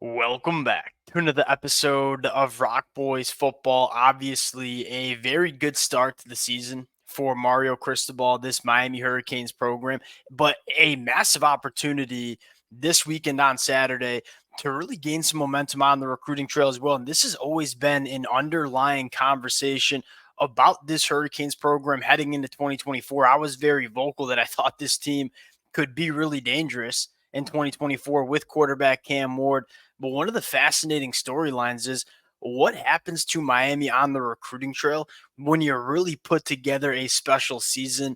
Welcome back to another episode of Rock Boys Football. Obviously, a very good start to the season for Mario Cristobal, this Miami Hurricanes program, but a massive opportunity this weekend on Saturday to really gain some momentum on the recruiting trail as well. And this has always been an underlying conversation about this Hurricanes program heading into 2024. I was very vocal that I thought this team could be really dangerous in 2024 with quarterback Cam Ward. But one of the fascinating storylines is what happens to Miami on the recruiting trail when you really put together a special season.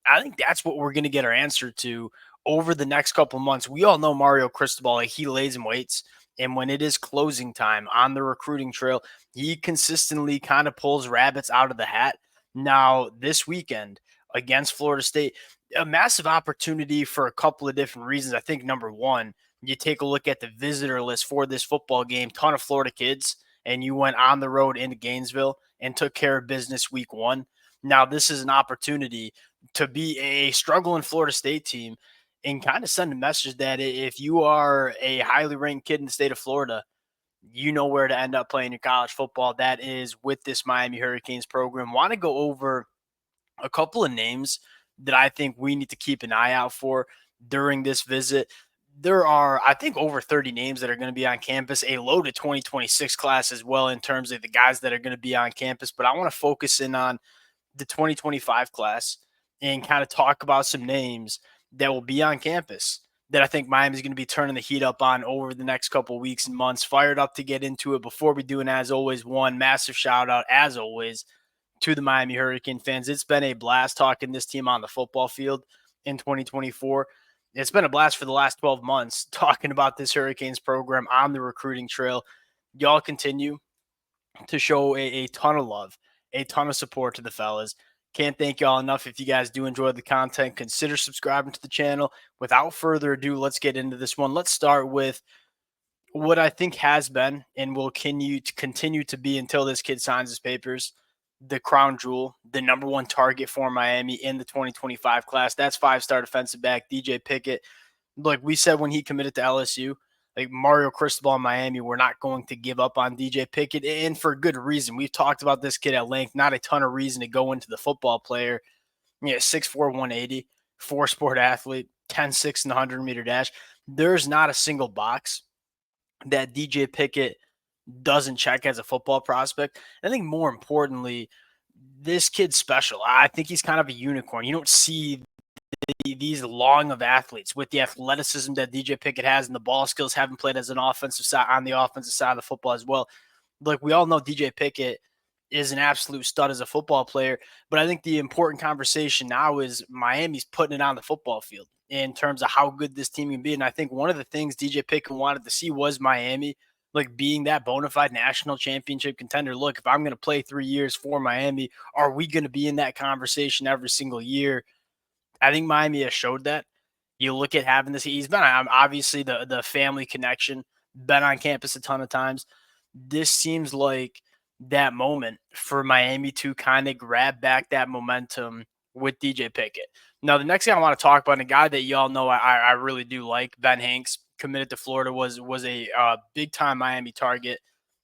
I think that's what we're going to get our answer to over the next couple months. We all know Mario Cristobal, like he lays and waits. And when it is closing time on the recruiting trail, he consistently kind of pulls rabbits out of the hat. Now, this weekend against Florida State, a massive opportunity for a couple of different reasons. I think number one, you take a look at the visitor list for this football game, ton of Florida kids, and you went on the road into Gainesville and took care of business week one. Now, this is an opportunity to be a struggling Florida State team and kind of send a message that if you are a highly ranked kid in the state of Florida, you know where to end up playing your college football. That is with this Miami Hurricanes program. Want to go over a couple of names that I think we need to keep an eye out for during this visit. There are, I think, over 30 names that are going to be on campus, a loaded 2026 class as well in terms of the guys that are going to be on campus. But I want to focus in on the 2025 class and kind of talk about some names that will be on campus that I think Miami's going to be turning the heat up on over the next couple of weeks and months. Fired up to get into it. Before we do, and as always, one massive shout out, as always, to the Miami Hurricane fans. It's been a blast talking this team on the football field in 2024. It's been a blast for the last 12 months talking about this Hurricanes program on the recruiting trail. Y'all continue to show a ton of love, a ton of support to the fellas. Can't thank y'all enough. If you guys do enjoy the content, consider subscribing to the channel. Without further ado, let's get into this one. Let's start with what I think has been and will continue to be until this kid signs his papers, the crown jewel, the number one target for Miami in the 2025 class. That's five-star defensive back DJ Pickett. Like we said when he committed to LSU, like Mario Cristobal in Miami, we're not going to give up on DJ Pickett, and for good reason. We've talked about this kid at length. Not a ton of reason to go into the football player. Yeah, 6'4", 180, four-sport athlete, 10-6 in the 100-meter dash. There's not a single box that DJ Pickett doesn't check as a football prospect. I think more importantly, this kid's special. I think he's kind of a unicorn. You don't see these long of athletes with the athleticism that DJ Pickett has and the ball skills, having played as an offensive side on the offensive side of the football as well. Like we all know, DJ Pickett is an absolute stud as a football player, but I think the important conversation now is Miami's putting it on the football field in terms of how good this team can be. And I think one of the things DJ Pickett wanted to see was Miami like being that bona fide national championship contender. Look, if I'm going to play 3 years for Miami, are we going to be in that conversation every single year? I think Miami has showed that. You look at having this, he's been obviously the family connection, been on campus a ton of times. This seems like that moment for Miami to kind of grab back that momentum with DJ Pickett. Now, the next thing I want to talk about, and a guy that y'all know I really do like, Ben Hanks, committed to Florida, was a big time Miami target.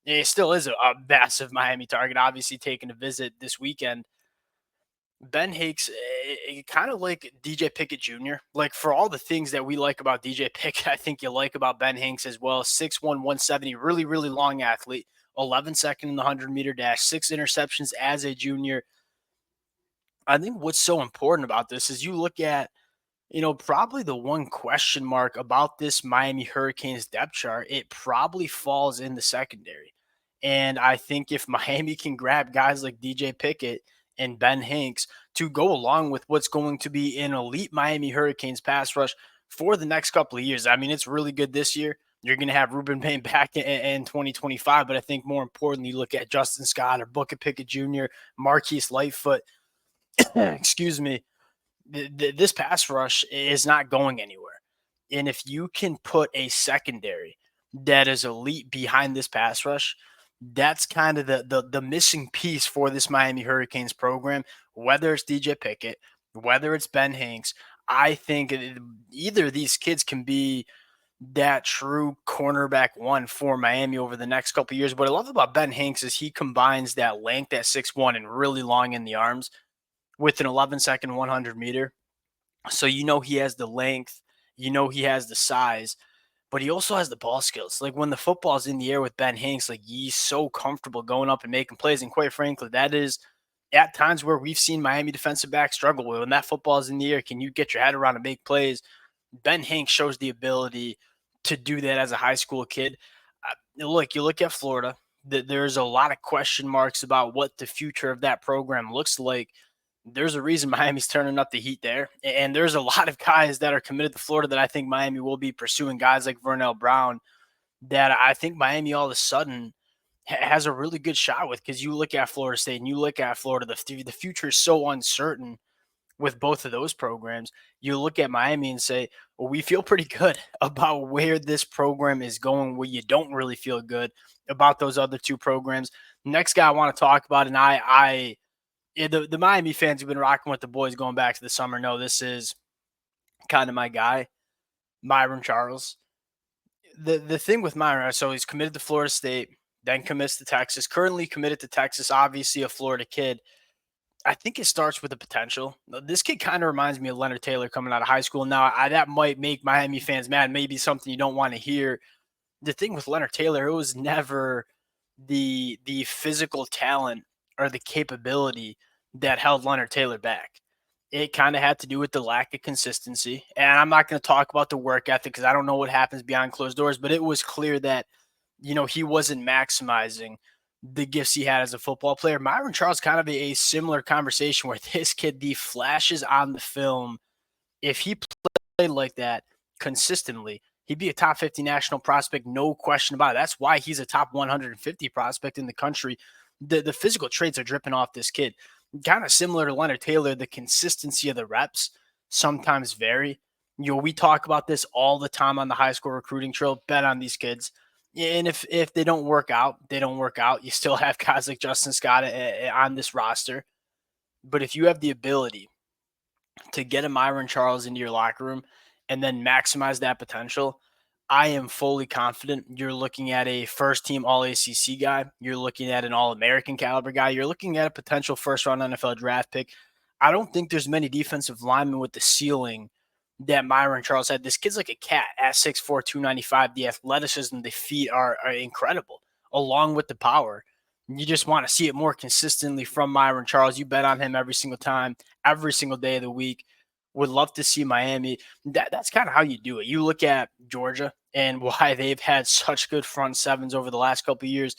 It still is a massive Miami target. Obviously, taking a visit this weekend. Ben Hanks, kind of like DJ Pickett Jr. Like for all the things that we like about DJ Pickett, I think you like about Ben Hanks as well. 6'1", 170, really, really long athlete. 11 second in the 100-meter dash, 6 interceptions as a junior. I think what's so important about this is you look at, probably the one question mark about this Miami Hurricanes depth chart, it probably falls in the secondary. And I think if Miami can grab guys like DJ Pickett and Ben Hanks to go along with what's going to be an elite Miami Hurricanes pass rush for the next couple of years, I mean, it's really good this year. You're going to have Ruben Payne back in 2025, but I think more importantly, you look at Justin Scott or Booker Pickett Jr., Marquise Lightfoot, excuse me, this pass rush is not going anywhere. And if you can put a secondary that is elite behind this pass rush, that's kind of the missing piece for this Miami Hurricanes program, whether it's DJ Pickett, whether it's Ben Hanks. I think either of these kids can be that true cornerback one for Miami over the next couple of years. What I love about Ben Hanks is he combines that length at 6'1" and really long in the arms with an 11-second 100-meter. So he has the length, he has the size, but he also has the ball skills. Like when the football's in the air with Ben Hanks, like he's so comfortable going up and making plays. And quite frankly, that is at times where we've seen Miami defensive backs struggle with. When that football is in the air, can you get your head around and make plays? Ben Hanks shows the ability to do that as a high school kid. Look, you look at Florida, there's a lot of question marks about what the future of that program looks like. There's a reason Miami's turning up the heat there. And there's a lot of guys that are committed to Florida that I think Miami will be pursuing, guys like Vernell Brown, that I think Miami all of a sudden has a really good shot with, because you look at Florida State and you look at Florida, the future is so uncertain with both of those programs. You look at Miami and say, well, we feel pretty good about where this program is going, where you don't really feel good about those other two programs. Next guy I want to talk about, and the Miami fans who've been rocking with the boys going back to the summer know this is kind of my guy, Myron Charles. The thing with Myron, so he's committed to Florida State, then commits to Texas, currently committed to Texas, obviously a Florida kid. I think it starts with the potential. This kid kind of reminds me of Leonard Taylor coming out of high school. Now, that might make Miami fans mad, maybe something you don't want to hear. The thing with Leonard Taylor, it was never the physical talent or the capability that held Leonard Taylor back. It kind of had to do with the lack of consistency. And I'm not going to talk about the work ethic because I don't know what happens behind closed doors, but it was clear that, he wasn't maximizing the gifts he had as a football player. Myron Charles, kind of a similar conversation where this kid, the flashes on the film, if he played like that consistently, he'd be a top 50 national prospect, no question about it. That's why he's a top 150 prospect in the country. The physical traits are dripping off this kid. Kind of similar to Leonard Taylor, the consistency of the reps sometimes vary. We talk about this all the time on the high school recruiting trail. Bet on these kids. And if they don't work out, they don't work out. You still have guys like Justin Scott on this roster. But if you have the ability to get a Myron Charles into your locker room and then maximize that potential, I am fully confident you're looking at a first-team All-ACC guy. You're looking at an All-American caliber guy. You're looking at a potential first-round NFL draft pick. I don't think there's many defensive linemen with the ceiling that Myron Charles had. This kid's like a cat at 6'4", 295. The athleticism, the feet are incredible, along with the power. You just want to see it more consistently from Myron Charles. You bet on him every single time, every single day of the week. Would love to see Miami. That's kind of how you do it. You look at Georgia and why they've had such good front sevens over the last couple of years.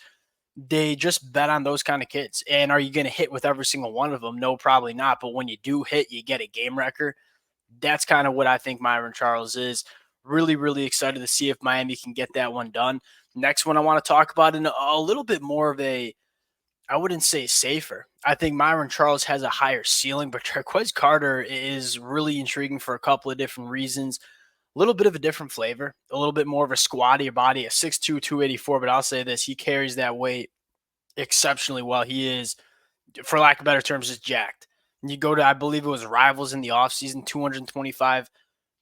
They just bet on those kind of kids. And are you going to hit with every single one of them? No, probably not. But when you do hit, you get a game wrecker. That's kind of what I think Myron Charles is. Really, really excited to see if Miami can get that one done. Next one I want to talk about in a little bit more of I wouldn't say safer. I think Myron Charles has a higher ceiling, but Jaro Carter is really intriguing for a couple of different reasons. A little bit of a different flavor, a little bit more of a squattier body, a 6'2", 284, but I'll say this, he carries that weight exceptionally well. He is, for lack of better terms, just jacked. You go to, I believe it was Rivals in the offseason, 225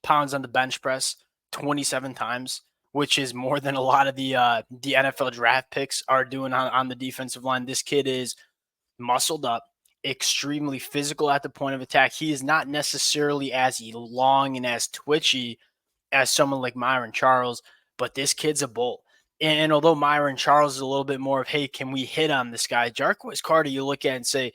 pounds on the bench press, 27 times, which is more than a lot of the NFL draft picks are doing on the defensive line. This kid is muscled up, extremely physical at the point of attack. He is not necessarily as long and as twitchy as someone like Myron Charles, but this kid's a bull. And although Myron Charles is a little bit more of, hey, can we hit on this guy? Jaro Carter, you look at and say,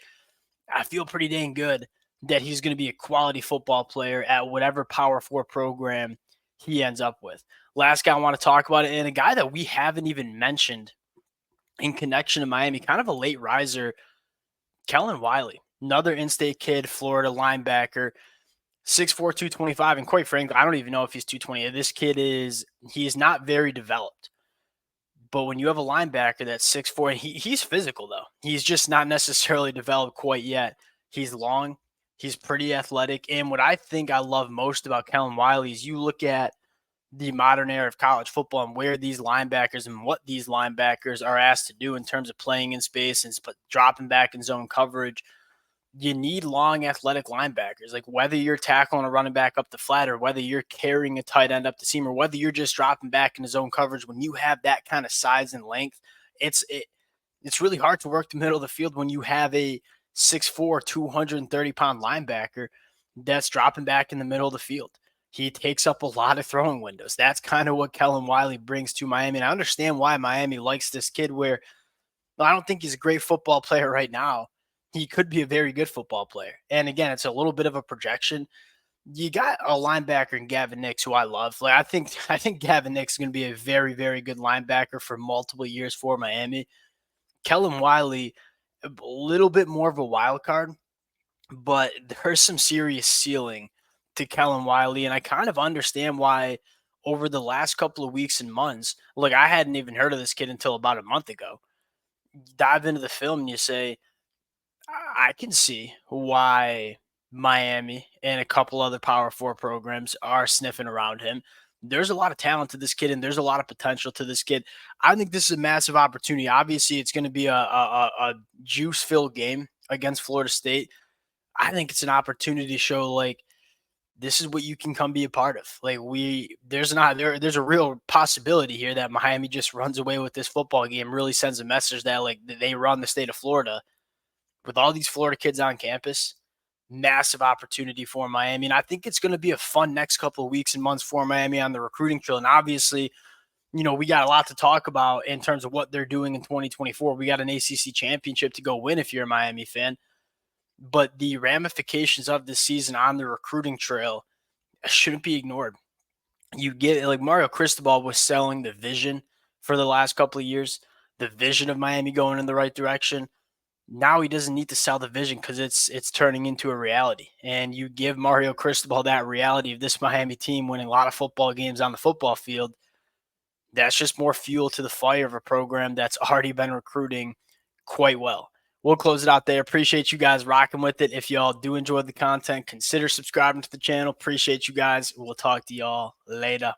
I feel pretty dang good that he's going to be a quality football player at whatever Power 4 program he ends up with. Last guy I want to talk about, and a guy that we haven't even mentioned in connection to Miami, kind of a late riser, Kellen Wy, another in-state kid, Florida linebacker, 6'4", 225, and quite frankly, I don't even know if he's 220. This kid he is not very developed. But when you have a linebacker that's 6'4", he's physical, though. He's just not necessarily developed quite yet. He's long. He's pretty athletic. And what I think I love most about Kellen Wy is you look at the modern era of college football and where these linebackers and what these linebackers are asked to do in terms of playing in space and dropping back in zone coverage. you need long athletic linebackers. Like whether you're tackling a running back up the flat or whether you're carrying a tight end up the seam or whether you're just dropping back into zone coverage, when you have that kind of size and length, it's really hard to work the middle of the field when you have a 6'4", 230-pound linebacker that's dropping back in the middle of the field. He takes up a lot of throwing windows. That's kind of what Kellen Wy brings to Miami. And I understand why Miami likes this kid where I don't think he's a great football player right now. He could be a very good football player. And again, it's a little bit of a projection. You got a linebacker in Gavin Nix, who I love. Like I think Gavin Nix is going to be a very, very good linebacker for multiple years for Miami. Kellen Wy, a little bit more of a wild card, but there's some serious ceiling to Kellen Wy, and I kind of understand why over the last couple of weeks and months, like I hadn't even heard of this kid until about a month ago. Dive into the film and you say, I can see why Miami and a couple other Power Four programs are sniffing around him. There's a lot of talent to this kid, and there's a lot of potential to this kid. I think this is a massive opportunity. Obviously, it's going to be a juice-filled game against Florida State. I think it's an opportunity to show like this is what you can come be a part of. Like there's a real possibility here that Miami just runs away with this football game, really sends a message that like they run the state of Florida with all these Florida kids on campus. Massive opportunity for Miami. And I think it's going to be a fun next couple of weeks and months for Miami on the recruiting trail. And obviously, we got a lot to talk about in terms of what they're doing in 2024. We got an ACC championship to go win if you're a Miami fan. But the ramifications of this season on the recruiting trail shouldn't be ignored. You get like Mario Cristobal was selling the vision for the last couple of years, the vision of Miami going in the right direction. Now he doesn't need to sell the vision because it's turning into a reality. And you give Mario Cristobal that reality of this Miami team winning a lot of football games on the football field. That's just more fuel to the fire of a program that's already been recruiting quite well. We'll close it out there. Appreciate you guys rocking with it. If y'all do enjoy the content, consider subscribing to the channel. Appreciate you guys. We'll talk to y'all later.